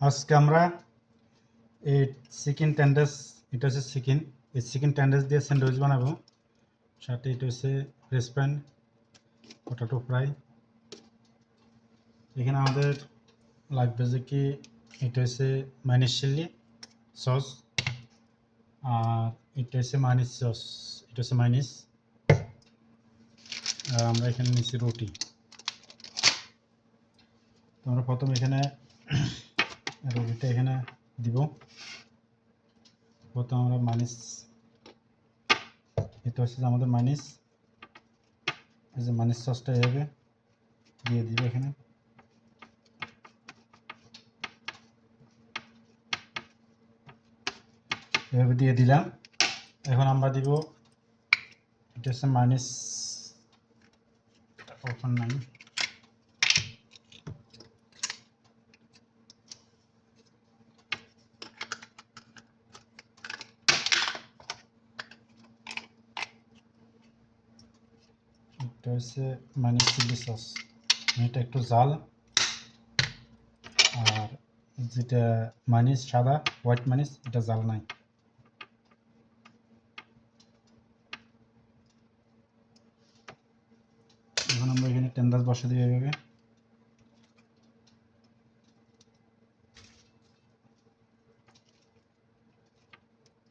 আজকে আমরা এই চিকেন টেন্ডার্স, এটা হচ্ছে চিকেন, এই চিকেন টেন্ডার্স দিয়ে স্যান্ডউইচ বানাবো। সাথে এটা হচ্ছে ফ্রেঞ্চ ফ্রাই, পটেটো ফ্রাই। এখানে আমাদের লাগবে যে কি, এটা হচ্ছে মাইনিস চিলি সস, আর এটা হচ্ছে মাইনিস সস, এটা হচ্ছে মাইনিস। আর আমরা এখানে নিচ্ছি রুটি। তো আমরা প্রথমে এখানে রুটিটা এখানে দিব। প্রথমে আমরা মাইনিস, এটা হচ্ছে আমাদের মাইনিস, এই যে মাইনিস সসটা এভাবে দিয়ে দিব এখানে। এভাবে দিয়ে দিলাম। এখন আমরা দিব, এটা হচ্ছে মাইনিস, ওখান নাই, এটা হচ্ছে মাইনিস চিলি সস। এটা একটু ঝাল, আর যেটা মাইনিস সাদা হোয়াইট মাইনিস, এটা ঝাল নাই। এখন আমরা এখানে টেন্ডার বসে দিয়ে এভাবে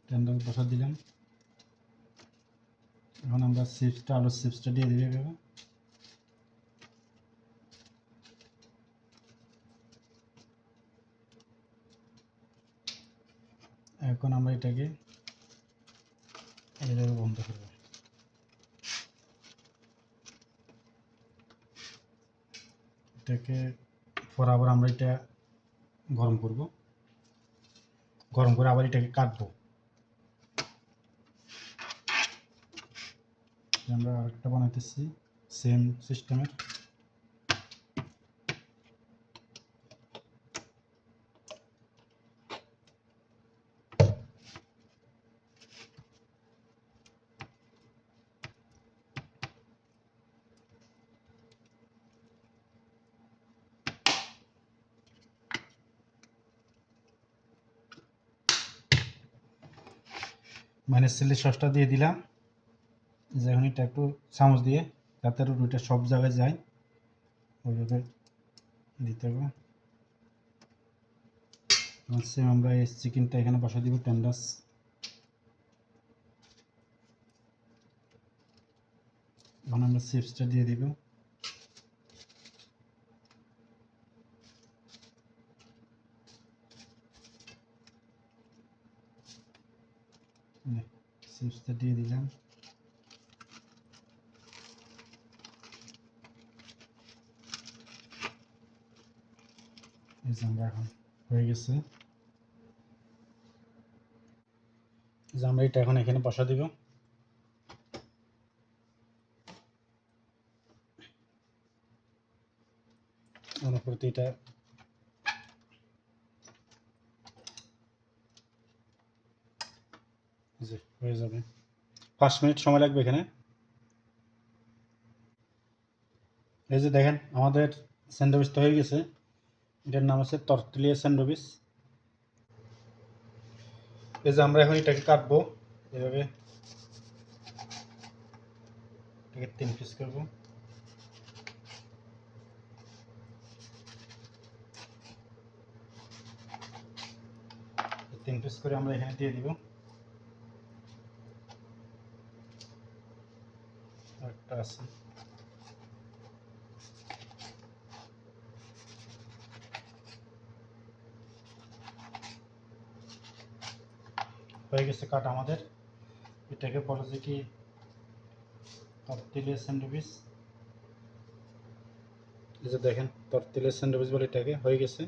টেন্ডার বসা দিলাম। এখন আমরা চিপসটা, আলুর চিপসটা দিয়ে দিই এভাবে। এখন আমরা এটাকে এইভাবে বন্ধ করব। এটাকে পর আবার আমরা এটা গরম করব, গরম করে আবার এটাকে কাটবো। আমরা আরেকটা বানাইতেছি সেম সিস্টেমের। মানে চিলি সসটা দিয়ে দিলাম, যে এখন এটা একটু চামচ দিয়ে যাতে রুটিটা সব জায়গায় যায় ওইভাবে দিতে হবে। সেম আমরা এই চিকেনটা এখানে বসা দিব টেন্ডার্স। এখন আমরা চিপসটা দিয়ে দিব। চিপসটা দিয়ে দিলাম। এই যে আমরা এখন হয়ে গেছে, যে আমরা এটা এখন এখানে বসা দিব। অনুপ্রতি এটা যে হয়ে যাবে। 5 মিনিট সময় লাগবে এখানে। এই যে দেখেন আমাদের স্যান্ডউইচটা হয়ে গেছে। এটার নাম হচ্ছে তরতুলিয়া স্যান্ডউইচ। এই যে আমরা এখন এটাকে কাটবো এভাবে, এটাকে 3 পিস করবো। তিন পিস করে আমরা এখানে দিয়ে দিব। একটা আছে, হয়ে গেছে কাটা আমাদের। এটাকে বলে যে কি তরতুলিয়া স্যান্ডউইচ। এই যে দেখেন তরতুলিয়া স্যান্ডউইচ বলে, এটাকে হয়ে গেছে।